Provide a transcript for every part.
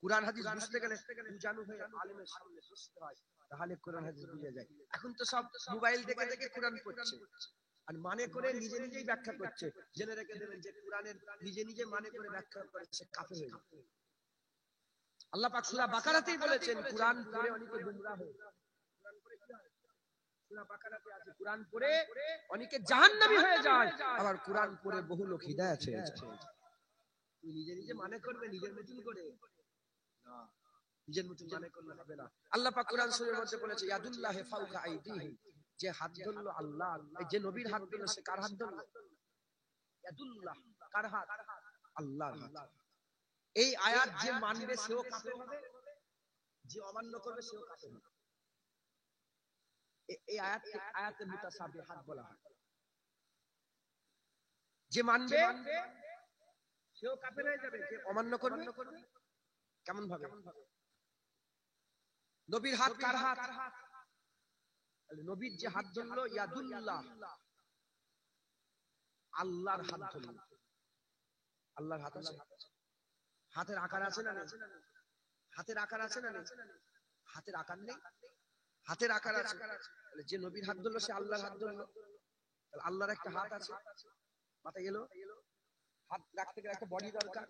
কুরআন হাদিস বুঝতে গেলে বুঝানো হয়ে আলেমের সামনে বসতে হয়, তাহলে কুরআন হাদিস বুঝে যায়। এখন তো সব মোবাইল দেখে দেখে কুরআন পড়ছে আর মানে করে নিজে নিজেই ব্যাখ্যা করছে। জেনে রেখে দেবেন যে কুরআনের নিজে নিজে মানে করে ব্যাখ্যা করে সে কাফের হয়ে যাবে। আল্লাহ পাক সূরা বাকারাতেই বলেছেন কুরআন পড়ে অনেকে গুমরাহ হয়। কুরআন পড়ে কি হয়? সূরা বাকারাতে আছে কুরআন পড়ে অনেকে জাহান্নামী হয়ে যায়, আবার কুরআন পড়ে বহু লোক হিদায়াত হয়ে যায়। তুমি নিজে নিজে মানে করবে নিজের মতন করে না, নিজের মতন মানে করলে হবে না। আল্লাহ পাক কুরআন শরীফের মধ্যে বলেছে ইয়াদুল্লাহি ফাওকা আইদিহি, যে হাত ধরলো আল্লাহ, যে নবীর হাত ধরলো সে কার হাত ধরলো? ইয়াদুল্লাহ, কার হাত? আল্লাহর হাত। এই আয়াত যে মানবে সেও কাফের হবে, যে অমান্য করবে সেও কাফের হবে। এই আয়াতকে আয়াতে মুতাসাবিহাত বলা হয়। যে মানবে সেও কাফের হয়ে যাবে, যে অমান্য করবে কেমন ভাবে? নবীর হাত কার হাত? নবীর যে হাত ধরলো ইয়াদুল্লাহ, আল্লাহর হাত ধরলো। আল্লাহর হাত আছে, হাতের আকার আছে না নেই? হাতের আকার আছে না নেই? হাতের আকার নেই, হাতের আকার আছে। যে নবীর হাত ধরলো সে আল্লাহর হাত ধরলো। আল্লাহর একটা হাত আছে, মাথায় গেল। হাত রাখতে গেলে একটা বডি দরকার,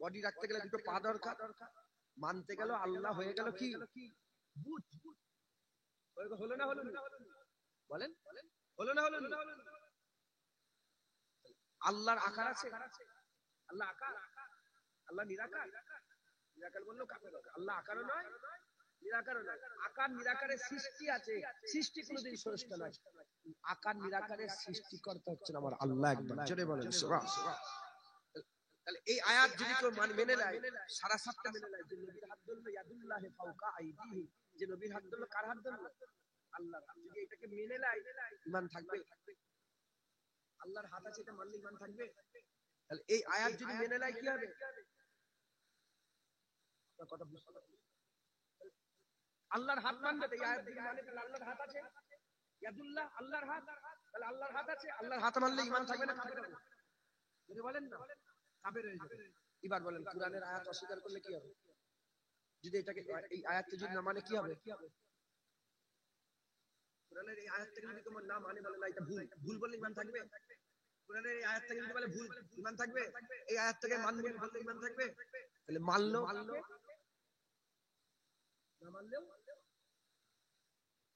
বডি রাখতে গেলে দুটো পা দরকার। মানতে গেল আল্লাহ হয়ে গেল কি বুত। হলো না? হলো না? বলেন হলো না? হলো না? আল্লাহর আকার আছে, আল্লাহ আকার, আল্লাহ নিরাকার। নিরাকার বললো কাফের হবে। আল্লাহ আকারও নয় নিরাকারও নয়। আকার নিরাকারের সৃষ্টি আছে, সৃষ্টি কোনোদিন স্রষ্টা নয়। আকার নিরাকারের সৃষ্টিকর্তা হচ্ছেন আমার আল্লাহ। একবার জোরে বলেন সুবহানাল্লাহ। তাহলে এই আয়াত যদি কেউ মেনে নেয়, সারা সাতটা মেনে নেয় যে নবীর হাত ধরলো ইয়াদুল্লাহি ফাওকা আইদিহি, যে নবীর হাত ধরলো কার হাত ধরলো? আল্লাহর। যদি এটাকে মেনে নেয় ঈমান থাকবে। আল্লাহর হাত আছে এটা মানলে ঈমান থাকবে। তাহলে এই আয়াত যদি মেনে নেয় কি হবে? আপনার কথা বুঝতে পারছেন? আল্লাহর হাত মানবে তো এই আয়াত যদি মানে তাহলে আল্লাহর হাত আছে, ইয়াদুল্লাহ আল্লাহর হাত, তাহলে আল্লাহর হাত আছে। আল্লাহর হাত মানলে ঈমান থাকবে না কাফের হবে? যদি বলেন না কাফের হয়ে যাবে। এবার বলেন কুরআনের আয়াত অস্বীকার করলে কি হবে? যদি এটাকে এই আয়াতকে যদি না মানে কি হবে? কুরআনের এই আয়াতটাকে যদি তোমার না মানে বলে না এটা ভুল, ভুল বললে ঈমান থাকবে? কুরআনের এই আয়াতটাকে যদি বলে ভুল, ঈমান থাকবে? এই আয়াতটাকে মানবে বললে ঈমান থাকবে? তাহলে মানলো না মানলেও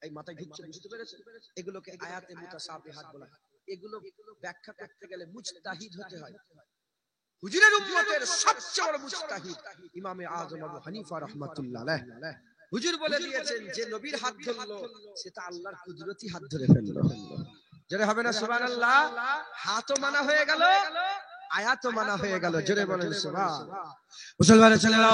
এই মাথায় ঢুকছে, বুঝতে পেরেছেন? এগুলোকে আয়াতে মুতাসাবিহাত বলা হয়। এগুলো ব্যাখ্যা করতে গেলে মুজতাহিদ হতে হয়। হুজুরের উম্মতের সবচেয়ে বড় মুজতাহিদ ইমামে আযম আবু হানিফা রাহমাতুল্লাহ আলাইহি। হুজুর বলে দিয়েছেন যে নবীর হাত ধরলো সেটা আল্লাহর কুদরতি হাত ধরে ফেললো। জোরে হবে না সুবহানাল্লাহ? হাতও মানা হয়ে গেল, আয়াতও মানা হয়ে গেল। জোরে বলেন সুবহানাল্লাহ। মুসলমানের ছেলেরা,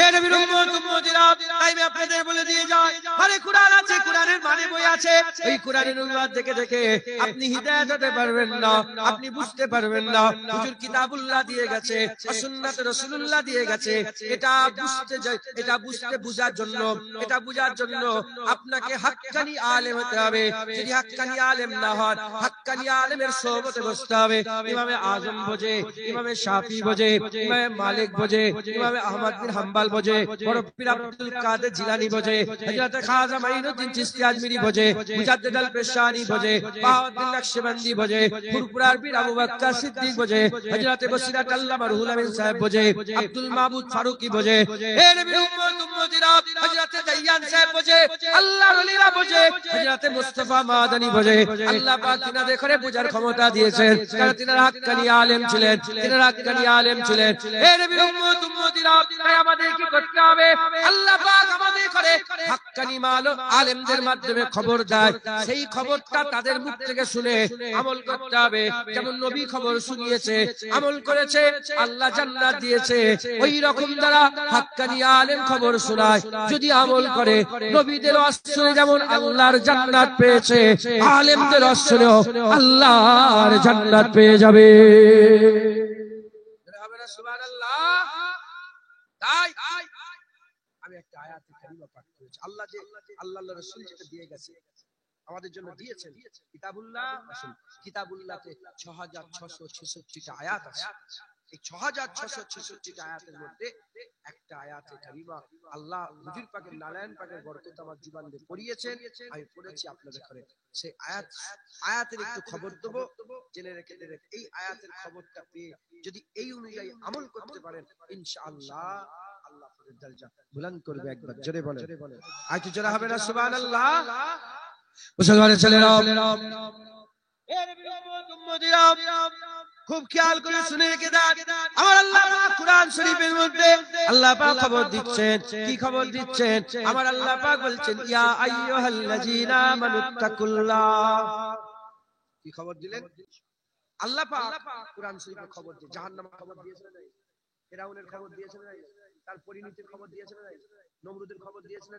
এ নবীর উম্মতিরা, তাই আমি আপনাদের বলে দিয়ে যাই, আরে কুরআন আছে, কুরআনের মানে বই আছে। এই কুরআনের অনুবাদ দেখে দেখে আপনি হিদায়াত হতে পারবেন না, আপনি বুঝতে পারবেন না। হুজুর কিতাবুল্লাহ দিয়ে গেছে, সুন্নাত রাসূলুল্লাহ দিয়ে গেছে। এটা বুঝতে বুঝার জন্য, এটা বুঝার জন্য আপনাকে হাক্কানি আলেম হতে হবে। যদি হাক্কানি আলেম না হন, হাক্কানি আলেমের সোহবতে বসতে হবে। ইমামে আযম বোঝে, ইমামে শাফি বোঝে, ইমামে মালিক বোঝে, ইমামে আহমদ বিন হাম্বল বোঝে, বড় পীর আব্দুল কাদের জিলানী বোঝে, হযরত খাজা মাইনুদ্দিন চিশতি আজমিরি বোঝে, মুজাদ্দিদ আল পেশানি বোঝে, বাহাউদ্দিন নকশবন্দি বোঝে, ফুরফুরার পীর আবু বকর সিদ্দিক বোঝে, হযরত বসিরাত আল্লামা রুহুল আমিন সাহেব বোঝে, আব্দুল মাবুদ ফারুকি বোঝে। হে নবীর উম্মতিরা, হযরত দাইয়ান সাহেব বোঝে, আল্লাহর ওলিরা বোঝে, হযরত মুস্তাফা মাদানী বোঝে। আল্লাহ পাক তিনাদের করে বোঝার ক্ষমতা দিয়েছেন, কারণ তিনারা হাক্কানি আলেম ছিলেন, তিনারা হাক্কানি আলেম ছিলেন। হে নবীর উম্মতিরা, তাই আমাদের কি করতে হবে? আল্লাহ পাক আমাদের করে হাক্কানি আলেমদের মাধ্যমে খবর দেয়, সেই খবরটা তাদের মুখ থেকে শুনে আমল করতে হবে। যেমন নবী খবর শুনিয়েছে, আমল করেছে, আল্লাহ জান্নাত দিয়েছে। ওই রকম যারা হাক্কানি আলেম খবর শোনায়, যদি আমল করে, নবীদের আশ্রয়ে যেমন আল্লাহর জান্নাত পেয়েছে, আলেমদের আশ্রয়েও আল্লাহর জান্নাত পেয়ে যাবে। সুবহানাল্লাহ। তাই আমি একটা আয়াতে কারিমা পাঠ করেছি। আল্লাহ যে আল্লাহর রাসূল যেটা দিয়ে গেছে, আমাদের জন্য দিয়েছেন কিতাবুল্লাহ। কিতাবুল্লাহতে 6666টা আয়াত আছে। এই 6666টা আয়াতের মধ্যে একটা আয়াতে কারিমা আল্লাহ হুজুর পাকের নারায়ণ পাকের বরকত আমার জীবন দিয়ে পড়িয়েছেন, আমি পড়েছি আপনাদের ঘরে। সেই আয়াতের একটু খবর দেবো, জেনে রেখে দেবেন। এই আয়াতের খবরটা পেয়ে যদি এই অনুযায়ী আমল করতে পারেন, ইনশাআল্লাহ আল্লাহ আপনাদের দরজা বুলন্দ করবে। একবার জোরে বলেন, আজ জোরে হবে না সুবহানাল্লাহ। মুসলমানের ছেলেরা, খুব খেয়াল করে শুনে রেখে দেন, আমার আল্লাহ পাক কুরআন শরীফের মধ্যে আল্লাহ পাক খবর দিচ্ছেন। কি খবর দিচ্ছেন? আমার আল্লাহ পাক বলছেন, ইয়া আইয়ুহাল্লাযীনা আমানুত্তাকুল্লাহ। কি খবর দিলেন? আল্লাহ পাক কুরআন শরীফে খবর দিয়ে জাহান্নামের খবর দিয়েছেন না? ফিরাউনের খবর দিয়েছেন না? তার পরিণতির খবর দিয়েছেন না? নমরুদের খবর দিয়েছেন না?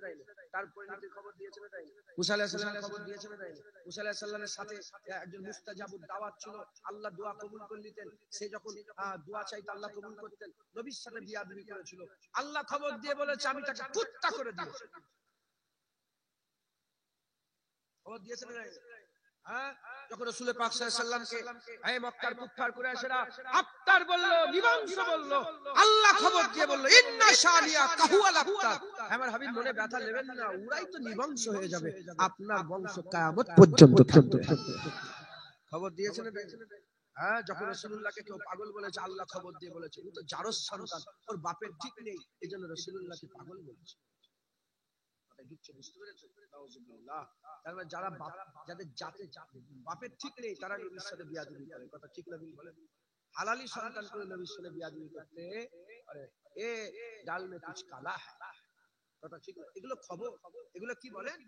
তার পরিণতির খবর দিয়েছেন না? মুসা আলাইহিস সালামের খবর দিয়েছেন না? মুসা আলাইহিস সালামের সাথে একজন মুস্তাজাবুদ দাওয়াত ছিল, আল্লাহ দোয়া কবুল করে নিতেন। সে যখন দোয়া চাইতো আল্লাহ কবুল করতেন। নবীর সাথে বিয়াদবি করেছিল, আল্লাহ খবর দিয়ে বলেছে আমি তাকে কুত্তা করে দিয়েছি। খবর দিয়েছেন না? যখন রাসূল পাক সাল্লাল্লাহু আলাইহি সাল্লামকে এই মক্কার কুফার কুরাইশরা আফতার বলল, নিবংশ বলল, আল্লাহ খবর দিয়ে বলল, ইন্না শানিয়া কাহুয়াল আফতার। আমার হাবিব মনে ব্যথা নেবেন না, ওরাই তো নিবংশ হয়ে যাবে, আপনার বংশ কিয়ামত পর্যন্ত থাকবে। খবর দিয়েছেন না? যখন রাসূলুল্লাহকে কেউ পাগল বলেছে, আল্লাহ খবর দিয়ে বলেছে ও তো জারজ সন্তান, ওর বাপের ঠিক নেই, এজন্য রাসূলুল্লাহকে পাগল বলেছে। যারা যাদের বাপের ঠিক নেই তারা নবীর সাথে বিয়াদবি করে, কথা ঠিক না বলেন? হালালি সন্তান করে নবীর সাথে বিয়াদবি করতে আরে এ ডাল মে কুছ কালা হ্যায়, কথা ঠিক না? এগুলো খবর, এগুলো কি বলেন?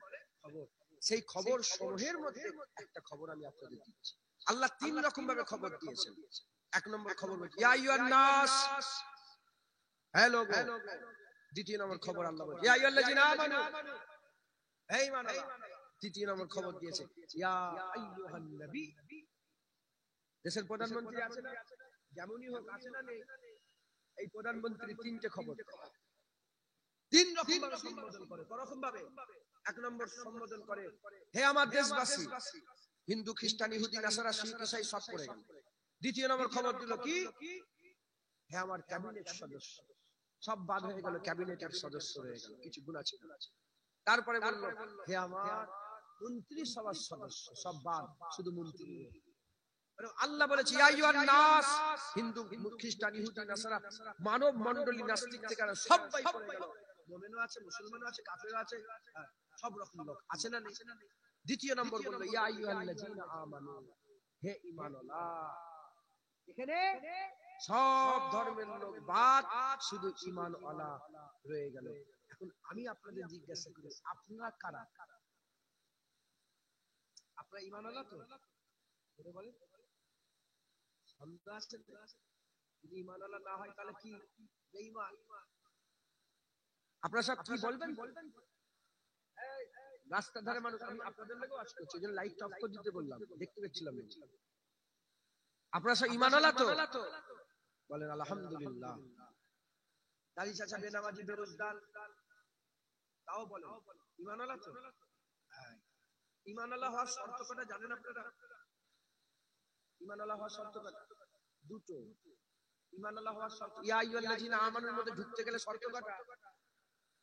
খবর। সেই খবর সমূহের মধ্যে একটা খবর আমি আপনাদের দিচ্ছি। আল্লাহ তিন রকম ভাবে খবর দিয়েছেন। এক নম্বর খবর বলছে ইয়া আইয়ুহান নাস, হে লোক। দ্বিতীয় নম্বর খবর আল্লাহ বলছে ইয়া আইয়ুহাল্লাযীনা আমানু, হে ঈমানওয়ালা। তৃতীয় নম্বর খবর দিয়েছে ইয়া আইয়ুহান নবী। দেশের প্রধানমন্ত্রী আছে না, যেমনই হোক আছে না নেই, এই প্রধানমন্ত্রী তিনটে খবর তিন রকম ভাবে সম্বোধন করে। কোরকম ভাবে? এক নম্বর সম্বোধন করে হে আমার দেশবাসী, হিন্দু খ্রিস্টান ইহুদি নাসারা শিখ ঈসাই সব পড়ে গেল। দ্বিতীয় নম্বর খবর দিল কি, হে আমার ক্যাবিনেট সদস্য, সব বাদ হয়ে গেল, ক্যাবিনেটের সদস্য হয়ে গেল, কিছু গুণ আছে। তারপরে বলল হে আমার মন্ত্রী সভার সদস্য, সব বাদ, শুধু মন্ত্রী। আল্লাহ বলেছে ইয়া আইয়ুহান নাস, হিন্দু খ্রিস্টান ইহুদি নাসারা মানব মণ্ডলী নাস্তিক থেকে সবাই পড়ে গেল। মুমিনও আছে, মুসলমানও আছে, কাফেরও আছে, সব রকম লোক আছে না নেই? দ্বিতীয় নম্বর বলল ইয়া আইয়ুহাল্লাযীনা আমানু, হে ঈমানওয়ালা। এখানে সব ধর্মের লোক বাদ, শুধু ঈমানওয়ালা রয়ে গেল। এখন আমি আপনাদের জিজ্ঞাসা করি, আপনারা কারা? আপনারা ঈমানওয়ালা তো? বলেন, সন্দেহ আছে? যদি ঈমানওয়ালা না হয় তাহলে কি বেঈমান? আপনারা সব কি বলবেন? রাস্তার ধারে মানুষ, আমি আপনাদের লাগেও আজ করছি, এই জন্য লাইটটা অফ করে দিতে বললাম, দেখতে পেয়েছিলাম। আপনারা সব ঈমানওয়ালা তো? বলেন আলহামদুলিল্লাহ। দাড়ি চাচা বেনামাজি বেরোজগার, তাও বলেন ঈমানওয়ালা তো? ঈমানওয়ালা হওয়ার শর্ত কটা জানেন আপনারা? ঈমানওয়ালা হওয়ার শর্ত কটা? দুটো। ঈমানওয়ালা হওয়ার শর্ত, ইয়া আইয়ুহাল্লাযীনা আমানুর মধ্যে ঢুকতে গেলে শর্ত কটা?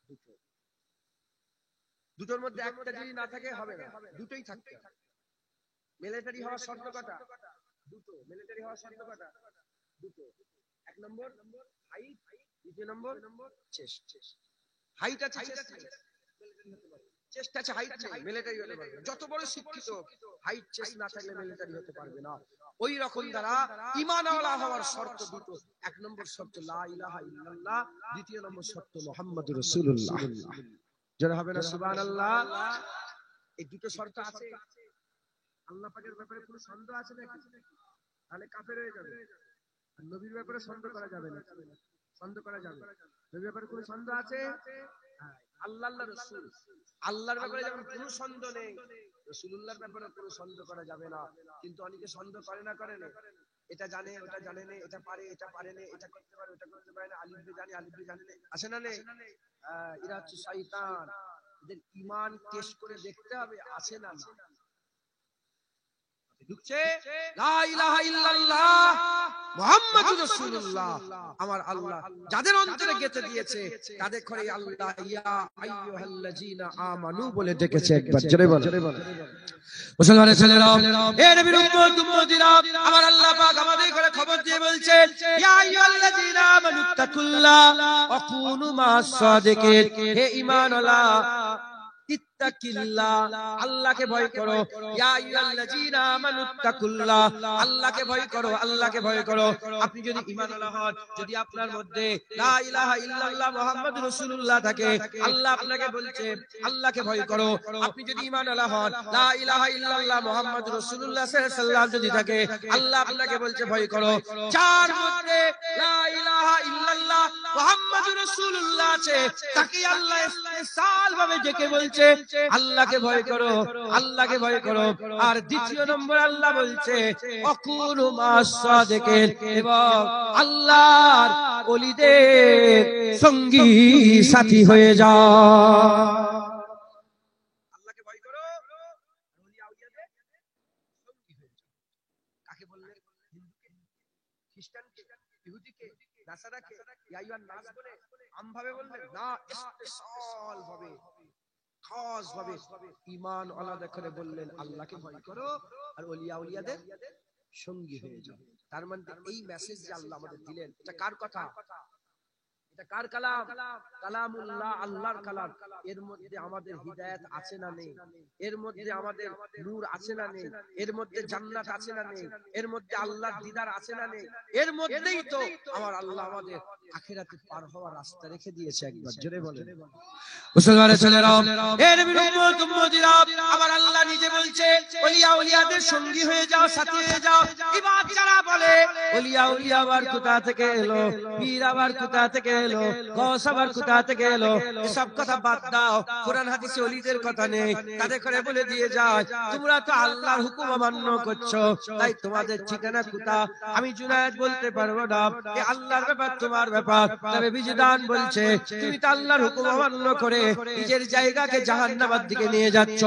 দুটো। দুটোর মধ্যে একটা যদি না থাকে হবে না, দুটোই থাকতে হবে। মিলিটারি হওয়ার শর্ত কটা? দুটো। মিলিটারি হওয়ার শর্ত কটা? দুটো। এক নম্বর হাইট, দ্বিতীয় নম্বর চেস্ট। হাইট আছে, চেস্ট আছে, হাইট নেই, মিলিটারি হতে পারবে না। যত বড় শিক্ষিত, হাইট চেস্ট না থাকলে মিলিটারি হতে পারবে না। ওই রকম দ্বারা ঈমানওয়ালা হওয়ার শর্ত দুটো। এক নম্বর শর্ত লা ইলাহা ইল্লাল্লাহ, দ্বিতীয় নম্বর শর্ত মুহাম্মাদুর রাসূলুল্লাহ। যারা হবে না সুবহানাল্লাহ। এই দুটো শর্ত আছে। আল্লাহ পাকের ব্যাপারে কোনো সন্দেহ আছে নাকি? তাহলে কাফের হয়ে যাবে। আর নবীর ব্যাপারে সন্দেহ করা যাবে না, সন্দেহ করা যাবে। নবীর ব্যাপারে কোনো সন্দেহ আছে? আল্লাহর রাসূল, আল্লাহর ব্যাপারে যেমন কোনো সন্দেহ নেই, রাসূলুল্লাহর ব্যাপারে কোনো সন্দেহ করা যাবে না। কিন্তু অনেকে সন্দেহ করে না, করে না, এটা জানে ওটা জানে না, এটা পারে এটা পারে না, এটা করতে পারে ওটা করতে পারে না, আলিফ বে জানে আলিফ বে জানে না, আসে না নেই? এরা হচ্ছে শয়তান। এদের ঈমান টেস্ট করে দেখতে হবে আছে না না। ঢুকছে লা ইলাহা ইল্লাল্লাহ মুহাম্মাদুর রাসূলুল্লাহ। আমার আল্লাহ যাদের অন্তরে গেঁথে দিয়েছে তাদের ঘরে আল্লাহ ইয়া আইয়ুহাল্লাযীনা আমানু বলে ডেকেছে। একবার জোরে বলো। মুসলমানের ছেলেরা, এ নবীর উম্মত উম্মতিরা, আমার আল্লাহ পাক আমাদের ঘরে খবর দিয়ে বলছেন ইয়া আইয়ুহাল্লাযীনা আমানুত্তাকুল্লাহ ওয়া কুনু মা'আস সাদিকিন। হে ঈমানওয়ালা, ইত্তাকিল্লাহ, আল্লাহকে ভয় করো। ইয়া আইয়ুহাল্লাযীনা আমানুত্তাকুল্লাহ, আল্লাহকে ভয় করো, আল্লাহকে ভয় করো। আপনি যদি ঈমানওয়ালা হন, যদি আপনার মধ্যে লা ইলাহা ইল্লাল্লাহ মুহাম্মাদুর রাসূলুল্লাহ থাকে, আল্লাহ আপনাকে বলছে আল্লাহকে ভয় করো। আপনি যদি ঈমানওয়ালা হন, লা ইলাহা ইল্লাল্লাহ মুহাম্মাদুর রাসূলুল্লাহ সাল্লাল্লাহু আলাইহি ওয়াসাল্লাম যদি থাকে, আল্লাহ আপনাকে বলছে ভয় করো। যার মধ্যে লা ইলাহা ইল্লাল্লাহ মুহাম্মাদুর রাসূলুল্লাহ আছে, তাকে আল্লাহ স্পেশাল ভাবে ডেকে বলছে আল্লাহকে ভয় করো, আল্লাহকে ভয় করো। আর দ্বিতীয় নম্বর আল্লাহ বলছে ওয়াকুনু মা'আস সাদিকিন, এবং আল্লাহর ওলিদের সঙ্গী সাথী হয়ে যাও। আল্লাহকে ভয় করো, ওলি আউলিয়াদের সঙ্গী হয়ে যাও। কাকে বললেন? হিন্দুকে, খ্রিস্টানকে, ইহুদিকে, নাসারাকে ইয়া আইয়ুহান নাস বলে আমভাবে বললেন না, স্পেশাল ভাবে, খাস ভাবে ঈমান ওয়ালাদের করে বললেন আল্লাহকে ভয় করো আর ওলিয়া উলিয়াদের সঙ্গী হয়ে যাও। তার মানে এই মেসেজ যে আল্লাহ আমাদের দিলেন, এটা কার কথা? এটা কার কালাম? কালামুল্লাহ, আল্লাহর কালাম। এর মধ্যে আমাদের হিদায়াত আছে না নেই? এর মধ্যে আমাদের নূর আছে না নেই? এর মধ্যে জান্নাত আছে না নেই? এর মধ্যে আল্লাহর দিদার আছে না নেই? এর মধ্যেই তো আমার আল্লাহ আমাদের আখিরাতে পার হওয়ার রাস্তা রেখে দিয়েছে। একবার জোরে বলেন। মুসলমানের ছেলেরা, এ নবীর উম্মত উম্মতিরা, আমার আল্লাহ নিজে বলছে ওলিয়া উলিয়াদের সঙ্গী হয়ে যাও, সাথী হয়ে যাও। এবার যারা বলে ওলিয়া উলিয়া আবার কোথা থেকে এলো, পীর আবার কোথা থেকে এলো, গৌস আবার কোথা থেকে এলো, এসব কথা বাদ দাও। কোরআন হাদিসে ওলিদের কথা নেই, তাদের করে বলে দিয়ে যায় তোমরা তো আল্লাহর হুকুম অমান্য করছো, তাই তোমাদের ঠিকানা কোথা আমি জুনায়েদ বলতে পারবো না। এ আল্লাহর ব্যাপার, তোমার ব্যাপার। তবে বিজদান বলছে তুমি তো আল্লাহর হুকুম অমান্য করে নিজের জায়গাকে জাহান্নামের দিকে নিয়ে যাচ্ছ।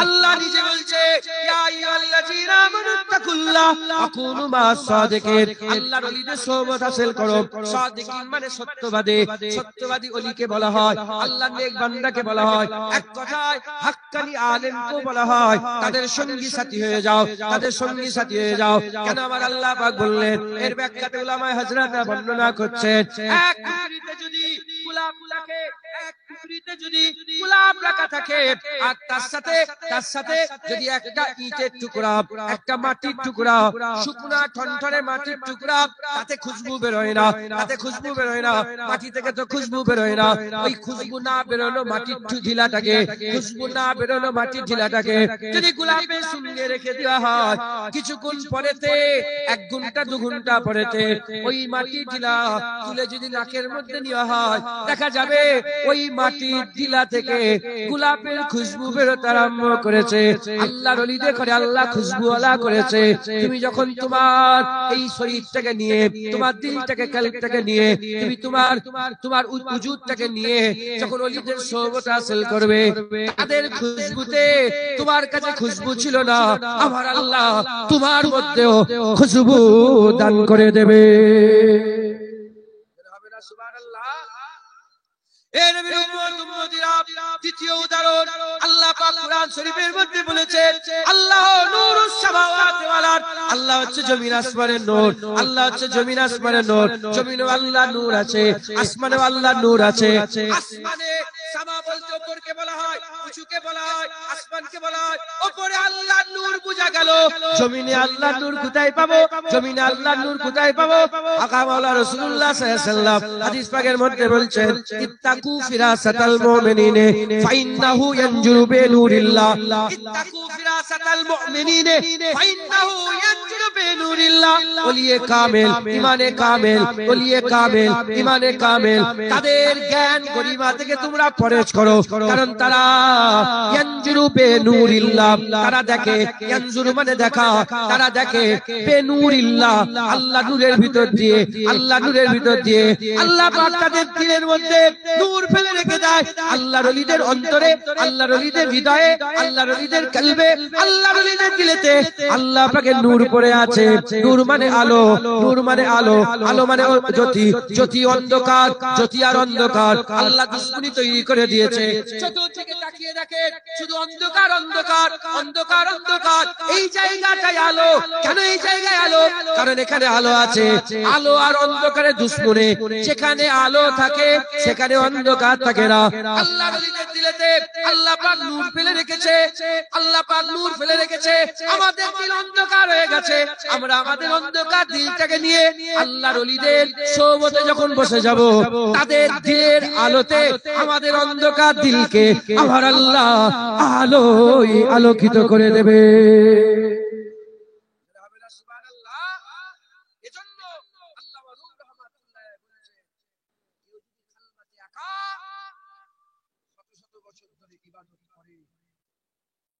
আল্লাহ নিজে বলছে ইয়া আইয়ুহাল্লাযীনা আমানুত্তাকুল্লাহ ওয়া কুনু মা'আস সাদিকিন, আল্লাহর ওলিদের সোহবত হাসিল করো। সাদিকিন মানে সত্যবাদী। সত্যবাদী ওলিকে বলা হয়, আল্লাহর নেক বান্দাকে বলা হয়, এক কথায় হাক্কানি আলেমকে বলা হয়। তাদের সঙ্গী সাথী হয়ে যাও, তাদের সঙ্গী সাথী হয়ে যাও। কেন আমার আল্লাহ পাক বললেন? এর ব্যাখ্যাতে উলামায়ে হযরতরা বর্ণনা করছেন, এক পুকুরিতে যদি গোলাপ থাকে, এক পুকুরিতে যদি গোলাপ রাখা থাকে, আর তার সাথে যদি একটা ইটের টুকরা, একটা মাটির টুকরা, শুকনা ঠনঠনে মাটির টুকরা, তাতে খুশবু বেরোয় না, তাতে খুশবু বেরোয় না, মাটি থেকে তো খুশবু বেরোয় না। ওই খুশবু না বেরোনো মাটির ঢিলাটাকে, খুশবু না বেরোনো মাটির ঢিলাটাকে যদি গোলাপের সঙ্গে রেখে দেওয়া হয়, কিছুক্ষণ পরেতে, 1 ঘন্টা 2 ঘন্টা পরেতে ওই মাটির ঢিলা তুলে যদি নাকের মধ্যে নেওয়া হয়, দেখা যাবে ওই মাটির ঢিলা থেকে গোলাপের খুশবু বেরোতে আরম্ভ করেছে। আল্লাহর ওলিদের ঘরে আল্লাহ খুশবুওয়ালা করেছে। তুমি যখন তোমার এই শরীরটাকে নিয়ে, তোমার দিলটাকে, কলবটাকে নিয়ে, তুমি তোমার উজুদটাকে নিয়ে যখন ওলিদের সোহবত হাসিল করবে, তাদের খুশবুতে তোমার কাছে খুশবু ছিল না, আমার আল্লাহ তোমার মধ্যেও খুশবু দান করে দেবে। সুবহানাল্লাহ। এ নবীর উম্মত উম্মতিরা, দ্বিতীয় উদাহরণ আল্লাহ পাক কুরআন শরীফের মধ্যে বলেছেন আল্লাহ নূরুস সামাওয়াতি ওয়াল আরদ, আল্লাহ হচ্ছে জমিন আসমানের নূর। আল্লাহ হচ্ছে জমিন আসমানের নূর। জমিনে আল্লাহ নূর আছে, আসমানে আল্লাহ নূর আছে। আসমানে সামা বলতে উপরকে বলা হয়, উঁচুকে বলা হয়, আসমানকে বলা হয়। উপরে আল্লাহর নূর বুঝা গেল, জমিনে আল্লাহর নূর কোথায় পাবো? জমিনে আল্লাহর নূর কোথায় পাবো? আকা মাওলা রাসূলুল্লাহ সাল্লাল্লাহু আলাইহি ওয়াসাল্লাম হাদিস পাকের মধ্যে বলছেন ইত্তাকু ফিরাসাতাল মুমিনিনে ফাইন্নাহু ইয়ানজুরু বিনুরিল্লাহ, ইত্তাকু ফিরাসাতাল মুমিনিনে ফাইন্নাহু ইয়ানজুরু বিনুরিল্লাহ। ওলিয়ে কামেল, ইমানে কামেল, ওলিয়ে কামেল, ইমানে কামেল, তাদের জ্ঞান গরিমা থেকে তোমরা পরহেজ করো, কারণ তারা ইয়ানজুরু বিনুরিল্লাহ, তারা দেখে, ইয়ানজুরু মানে দেখা, তারা দেখে বিনুরিল্লাহ, আল্লাহ নূরের ভিতর দিয়ে, আল্লাহ নূরের ভিতর দিয়ে। আল্লাহ পাক তাদের দিলের মধ্যে নূর ফেলে রেখে দেয়। আল্লাহর ওলিদের অন্তরে, আল্লাহর ওলিদের হৃদয়ে, আল্লাহর ওলিদের কলবে আল্লাহর ওলিদের দিলেতে আল্লাহ পাকের নূর পড়ে আছে। নূর মানে আলো, নূর মানে আলো, আলো মানে জ্যোতি, জ্যোতি অন্ধকার, জ্যোতি আর অন্ধকার আল্লাহ দুশ্মনী তৈরি করে দিয়েছে। চতুর্দিকে তাকিয়ে দেখে শুধু অন্ধকার অন্ধকার অন্ধকার অন্ধকার। এই জায়গাটায় আলো। কেন এই জায়গায় আলো? কারণ এখানে আলো আছে। আলো আর অন্ধকারের দুশ্মনে যেখানে আলো থাকে সেখানে অন্ধকার থাকে না। আল্লাহর ওলিদের দিলেতে আল্লাহ পাক নূর ফেলে রেখেছে, আল্লাহ পাক নূর ফেলে রেখেছে। আমাদের দিল অন্ধকার হয়ে গেছে, আমরা আমাদের অন্ধকার দিলটাকে নিয়ে আল্লাহর ওলিদের সোহবতে যখন বসে যাব, তাদের দিলের আলোতে আমাদের অন্ধকার দিলকে আমার আল্লাহ আলোয় আলোকিত করে দেবে।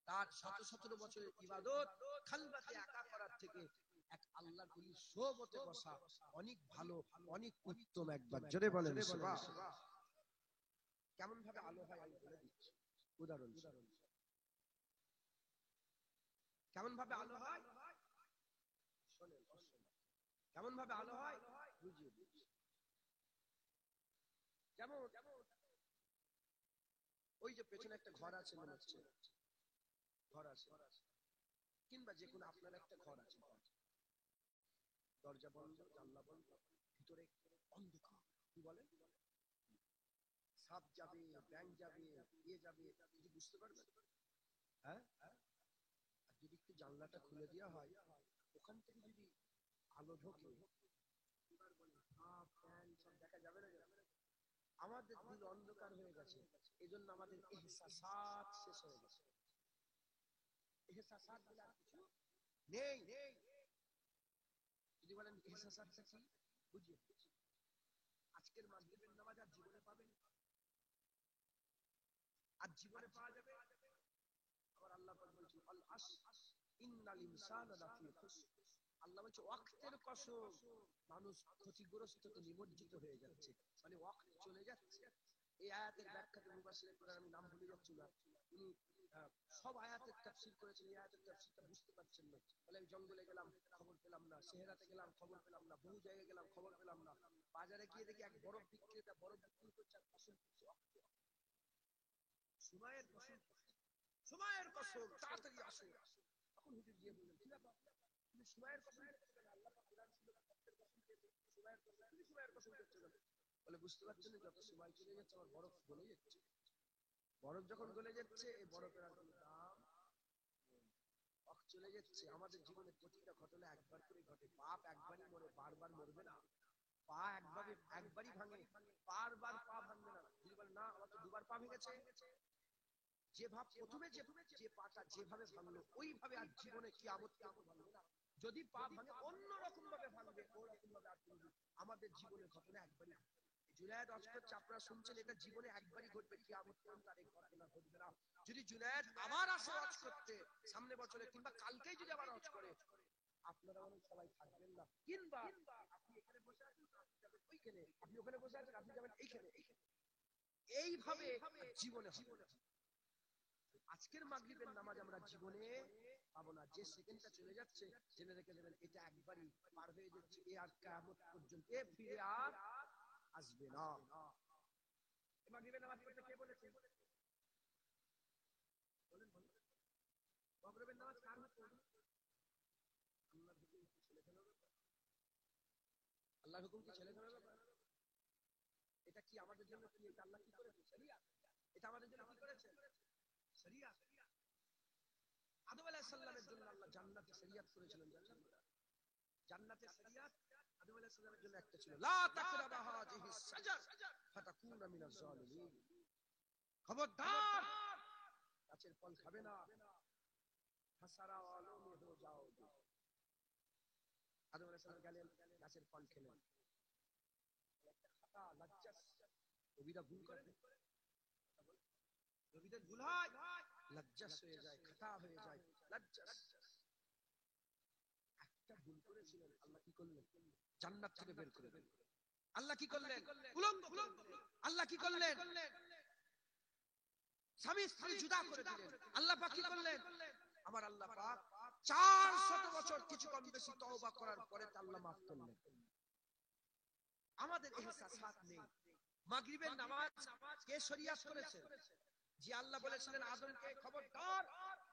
তার ১৭ বছরের ইবাদত খালওয়াতে একা করার থেকে এক আল্লাহর ওলির সোহবতে বসা অনেক ভালো, অনেক উত্তম। একবার জোরে বলেন সুবহানাল্লাহ। কেমন ভাবে আলো হয় আমি বলে দিচ্ছি উদাহরণ। কেমন ভাবে আলো হয় শোনেন, কেমন ভাবে আলো হয় বুঝিয়ে দিচ্ছি। যেমন ওই যে পেছনে একটা ঘর আছে মনে হচ্ছে, ঘর আছে, কিংবা যে কোনো আপনার একটা ঘর আছে, দরজা বন্ধ, জানলা বন্ধ, ভিতরে অন্ধকার, কি বলে সাপ যাবে, ব্যাঙ যাবে, ইয়ে যাবে, কিছু বুঝতে পারবেন? হ্যাঁ, আর যদি একটু জানলাটা খুলে দেওয়া হয়, ওখান থেকে যদি আলো ঢোকে, সাপ ব্যাঙ সব দেখা যাবে না? আমাদের দিল অন্ধকার হয়ে গেছে, এই জন্য আমাদের ইহসাসাত শেষ হয়ে গেছে। ইহসাসাত বলে আর কিছু নেই। যদি বলেন ইহসাসাতটা কি বুঝিয়ে আজকের মাগরিবের নামাজ আর জীবনে পাবেন, আর জীবনে পাওয়া যাবে। আবার আল্লাহ পাক বলছেন আল আসর ইন্নাল ইনসানা লাফি খুসর। আল্লাহ বলছে ওয়াক্তের কসম, মানুষ ক্ষতিগ্রস্ততে নিমজ্জিত হয়ে যাচ্ছে, মানে ওয়াক্ত চলে যাচ্ছে। এই আয়াতের ব্যাখ্যাতে মুফাসসিরিন কোরআন, আমি নাম ভুলে যাচ্ছি না, উনি সব আয়াতের তাফসীর করেছেন। এই আয়াতের তাফসীরটা বুঝতে পারছেন না বলে আমি জঙ্গলে গেলাম খবর পেলাম না, সেহেরাতে গেলাম খবর পেলাম না, বহু জায়গায় গেলাম খবর পেলাম না, বাজারে গিয়ে দেখি এক বরফ বিক্রেতা বরফ বিক্রি করছে আর ফসল করছে। সময়ের কসম, সময়ের কসম তাড়াতাড়ি আসো। তখন হুজুর গিয়ে বললেন কি ব্যাপার, তুমি সময়ের কসম করছো কেন? আল্লাহ পাক কোরআন ছিল ওয়াক্তের কসম করছে, সময়ের কসম, তুমি সময়ের কসম করছো কেন? বলে বুঝতে পারছেন যত সময় চলে যাচ্ছে আমার বরফ গলে যাচ্ছে। বরফ যখন গলে যাচ্ছে এই বরফের আর কোনো দাম চলে যাচ্ছে। আমাদের জীবনে প্রতিটা ঘটনা একবার করে ঘটে। পাপ একবারই মরে, বারবার মরবে না। পা একবারই ভাঙে, বারবার পা ভাঙবে না। যদি বলে না আমার তো দুবার পা ভেঙেছে, যে ভাব প্রথমে যে পাটা যেভাবে ভাঙলো ওইভাবে আর জীবনে কিয়ামত ভাঙবে না। যদি পা ভাঙে অন্য রকম ভাবে ভাঙবে, ওরকম ভাবে আর আমাদের জীবনের ঘটনা একবারই। জুনায়েদ হজ করছে, আপনারা শুনছেন, এটা জীবনে একবারই ঘটবে, কিয়ামত পর্যন্ত আর এই ঘটনা ঘটবে না। যদি জুনায়েদ আবার আসে হজ করতে সামনে বছরে কিংবা কালকেই যদি আবার হজ করে, আপনারা অনেক সবাই থাকবেন না, কিংবা আপনি এখানে বসে আছেন ওইখানে, আপনি ওখানে বসে আছেন আপনি যাবেন এইখানে, এইভাবে জীবনে হবে। আজকের মাগরিবের নামাজ আমরা জীবনে পাবো না। যে সেকেন্ডটা চলে যাচ্ছে জেনে রেখে দেবেন এটা একবারই পার হয়ে যাচ্ছে, এ আর কিয়ামত পর্যন্ত ফিরে আর আসবে না। মাগরিবের নামাজ পড়তে কে বলেছে? বলেন বলেন, মাগরিবের নামাজ কার হুকুম? আল্লাহর হুকুম কি ছেলে ফেলার ব্যাপার? আল্লাহর হুকুম কি ছেলে ফেলার ব্যাপার? এটা কি আমাদের জন্য কি আল্লাহ কি করেছে? শরিয়াত। এটা আমাদের জন্য কি করেছে? শরিয়াত। আদম আলাইহিস সালামের জন্য আল্লাহ জান্নাতে শরিয়াত করেছিলেন, জানেন? জান্নাতে শরিয়াত আদম আলাইহিস সালামের জন্য একটা ছিল, লা তাকরাবা হাযিহিস শাজার ফাতাকুনা মিনাজ জালিমিন। খবরদার গাছের ফল খাবে না, হাসারা ওয়ালো মে হো যাওগে। আদম আলাইহিস সালাম গেলেন, গাছের ফল খেলেন, একটা খাতা লজ্জাস, কবিরা ভুল করে, কবিদের ভুল হয়, লজ্জাস হয়ে যায়, খাতা হয়ে যায়, লজ্জাস। একটা ভুল করেছিলেন, আল্লাহ কি করলেন? জান্নাত থেকে বের করে দিলেন। আল্লাহ কি করলেন? উলঙ্গ করে দিলেন। আল্লাহ কি করলেন? স্বামী স্ত্রী জুদা করে দিলেন। আল্লাহ পাক কি করলেন? আমার আল্লাহ পাক 400 বছর কিছু কম বেশি তওবা করার পরে আল্লাহ মাফ করলেন। আমাদের ইহসাসাত নেই। মাগরিবের নামাজ কে শরীয়ত করেছে? যে আল্লাহ বলেছিলেন আদমকে খবরদার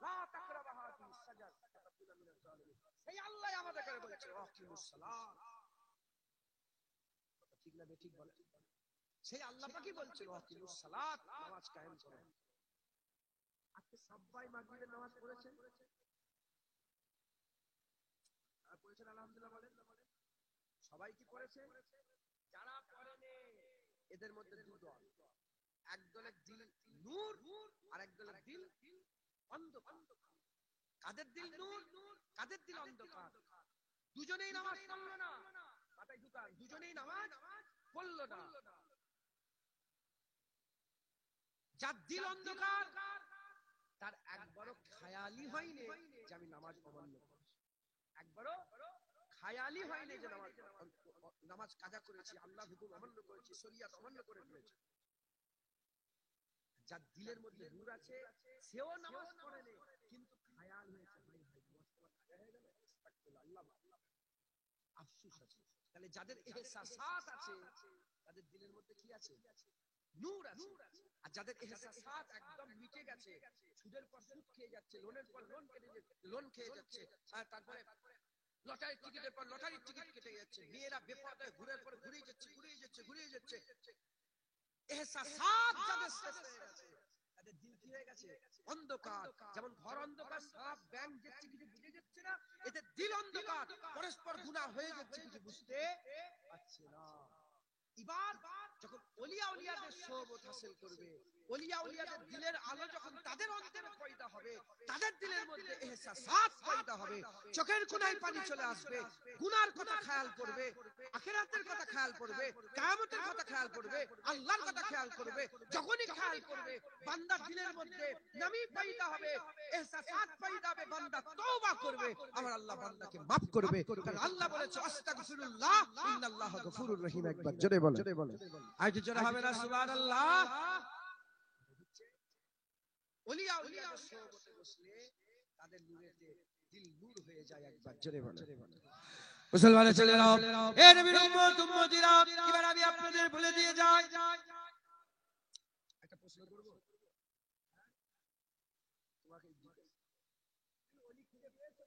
লা তাকরাবা হাদিস সাজাদ তাকুনা মিনাল জালিমিন, সেই আল্লাহ আমাদেরকে বলেছে ওয়াকিমুস সালাত। ঠিক না ঠিক বলে? সেই আল্লাহ পাকই বলছেন ওয়াকিমুস সালাত, নামাজ কায়েম করো। আজকে সবাই মাগরিবের নামাজ পড়েছেন? আর পড়েছেন আলহামদুলিল্লাহ বলেন। সবাই কি পড়েছে? যারা পড়েনি এদের মধ্যে দুই দল, এক দলের দিল নূর আর এক দলের দিল অন্ধকার। কাদের দিল নূর, কাদের দিল অন্ধকার? দুজনেই নামাজ পড়লো না, মাথায় ঢুকান, দুজনেই নামাজ পড়লো না। যার দিল অন্ধকার তার একবারও খায়ালি হয়নি যে আমি নামাজ অমান্য করছি, একবারও খায়ালি হয়নি যে নামাজ কাজা করেছি, আল্লাহর হুকুম অমান্য করেছি, শরীয়ত অমান্য করে ফেলেছি। যার দিলের মধ্যে নূর আছে সেও নামাজ পড়েনি, কিন্তু খায়াল হয়েছে ভাই হয়ে গেল, আল্লাহ আফসোস আছে। তাহলে যাদের ইহসাসাত আছে তাদের দিলের মধ্যে কি আছে? নূর আছে। আর যাদের ইহসাসাত একদম মিটে গেছে, সুদের পর সুদ খেয়ে যাচ্ছে, লোনের পর লোন খেয়ে যাচ্ছে, আর তারপরে লটারির টিকিটের পর লটারির টিকিট কেটে যাচ্ছে, মেয়েরা বেপরদায় ঘুরের পর ঘুরেই যাচ্ছে। ইহসাসাত যাদের শেষ হয়ে গেছে তাদের দিল কি হয়ে গেছে? অন্ধকার। যেমন ঘর অন্ধকার, সাপ ব্যাংক যাচ্ছে কিছু বুঝে যাচ্ছে না, এদের দিল অন্ধকার, পরস্পর গুনাহ হয়ে যাচ্ছে কিছু বুঝতে পারছে না। এবার যখন ওলিয়া উলিয়াদের সোহবত হাসিল করবে, ওলিয়া উলিয়াদের দিলের আলো যখন তাদের অন্তরে পয়দা হবে, তাদের দিলের মধ্যে ইহসাসাত পয়দা হবে, চোখের কোণায় পানি চলে আসবে, গুনার কথা খেয়াল করবে, আখিরাতের কথা খেয়াল করবে, কিয়ামতের কথা খেয়াল করবে, আল্লাহর কথা খেয়াল করবে। যখনই খেয়াল করবে বান্দার দিলের মধ্যে নমি পয়দা হবে, ইহসাসাত পয়দা হবে, বান্দা তওবা করবে, আমার আল্লাহ বান্দাকে maaf করবে। কারণ আল্লাহ বলেছে আস্তাগফিরুল্লাহ ইন্নাল্লাহা গফুরুর রহিম। একবার জোরে বলেন, আর জোরে হবে না সুবহানাল্লাহ। ওলিয়া উলিয়াদের সোহবতে বসলে তাদের নূরেতে দিল নূর হয়ে যায়। একবার জোরে বলেন। মুসলমানের ছেলেরা, এ নবীর উম্মত উম্মতিরা, এবার আমি আপনাদের বলে দিয়ে যাই, একটা প্রশ্ন করব তোমাকে, ওলি খুঁজে পেয়েছো?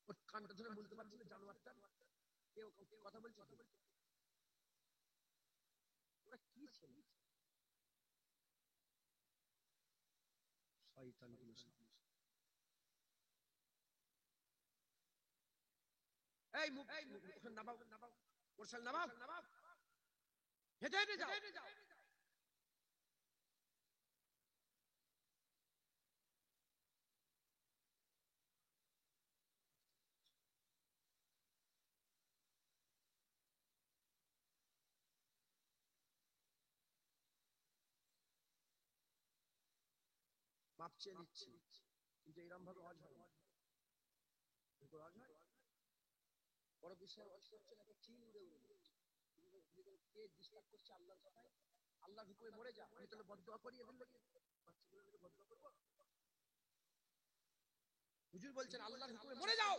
ওর কানটা ধরে বলতে পারছিল জানোয়ারটা, কেউ কথা বলছে, ওরা কি ছিল? শয়তান গুলো। এই ওখানে নামাও, ওরসাল নামাও, হেঁটে হেঁটে যাও। মাপ চেয়ে নিচ্ছি, কিন্তু এরকম ভাবে হজ হয় না। বড় বিষয় হজ করছে না, চিল উড়ে কে ডিস্টার্ব করছে আল্লাহর কথায়, আল্লাহর হুকুমে মরে যা। আমি তাহলে বদদোয়া করি এদের লোকে, বাচ্চাগুলোকে বদদোয়া করবো? হুজুর বলছেন আল্লাহর হুকুমে মরে যাও,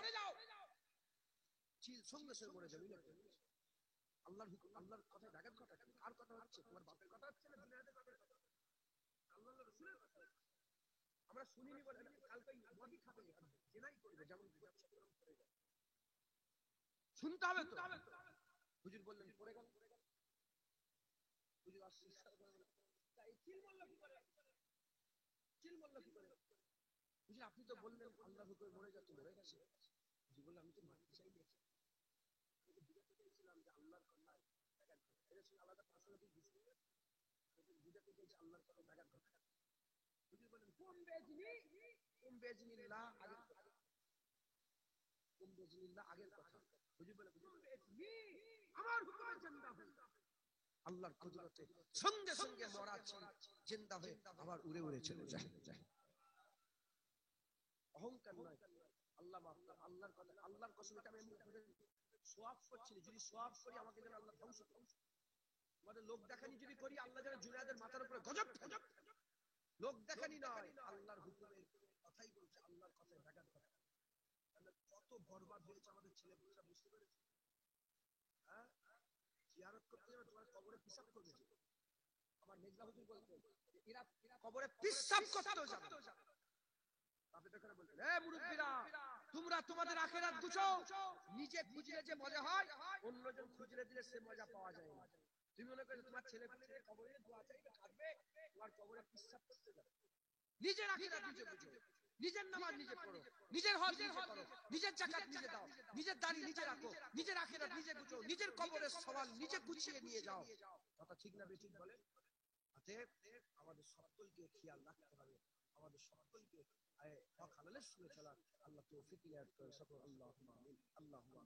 চিল সঙ্গে সঙ্গে মরে যাবে। আল্লাহর হুকুম, আল্লাহর কথায় ব্যাঘাত ঘটা, কার কথা হচ্ছে? তোমার বাপের কথা হচ্ছে না দুনিয়াতে বাপের কথা? আল্লাহর রাসূলের কথা। আমরা শুনিনি বলে কালকে মদই খাবে, জেনাই করবে, যেমন শুনতে হবে তো। হুজুর বললেন পড়ে গেল, হুজুর আসছে তাই চিল বলল কি করে? চিল বলল কি করে? হুজুর আপনি তো বললেন আল্লাহর হুকুমে মরে যাচ্ছে, মরে গেছে। হুজুর বললেন আমি তো মারতে চাইনি, আলাদা পার্সোনালিটি দিচ্ছে বুঝাতে চাইছে আল্লাহর কথা ব্যাঘাত ঘটে। হুজুর বলেন কোন বেজনিল্লাহ আগের কথা, কোন বেজনিল্লাহ আগের কথা। হুজুর বলে আমার হুকুমে জিন্দা হয়ে আল্লাহর কুদরতে সঙ্গে সঙ্গে মরা জিন্দা হয়ে আবার উড়ে উড়ে চলে যায়। অহংকার নয়, আল্লাহ মাফ, আল্লাহর কথা, আল্লাহর কসম, এটা আমি সোয়াব করছি, যদি সোয়াব করি আমাকে যেন আল্লাহ ধ্বংস করে। আমাদের লোক দেখানি যদি করি আল্লাহ যেন জুনায়েদের মাথার উপরে গজব ফেলে। লোক দেখানি নয়, আল্লাহর হুকুমের কথাই বলছে, আল্লাহর কথায় ব্যাঘাত ঘটে। কত বরবাদ হয়েছে আমাদের ছেলেমেয়েরা, বুঝতে পেরেছে? হ্যাঁ, জিয়ারত করতে যাবে তোমার কবরে পিশাব করবে। আমার মেজবা হুজুর বলতেন এরা কবরে পিশাব করতেও যাবে। তোমরা তোমাদের আখিরাত গুছো, নিজে খুঁজলে যে মজা হয় অন্যজন খুঁজলে দিলে সে মজা পাওয়া যায় না। তুমি মনে করো তোমার ছেলে পেলে কবরে দোয়া চাইবে, কাঁদবে, তোমার কবরে পিশাব করতে যাবে। নিজের আখিরাত নিজে বুঝো, নিজের নামাজ নিজে পড়ো, নিজের হজ নিজে করো, নিজের যাকাত নিজে দাও, নিজের দাড়ি নিজে রাখো, নিজের আখিরাত নিজে বুঝো, নিজের কবরের সওয়াল নিজে গুছিয়ে নিয়ে যাও। কথা ঠিক না বেঠিক বলে? অতএব আমাদের সকলকে খেয়াল রাখতে হবে, আমাদের সকলকে হক হালালের সঙ্গে চলার আল্লাহ তৌফিক ইনায়াত করেন। সকল আল্লাহুম্মা আমিন, আল্লাহুম্মা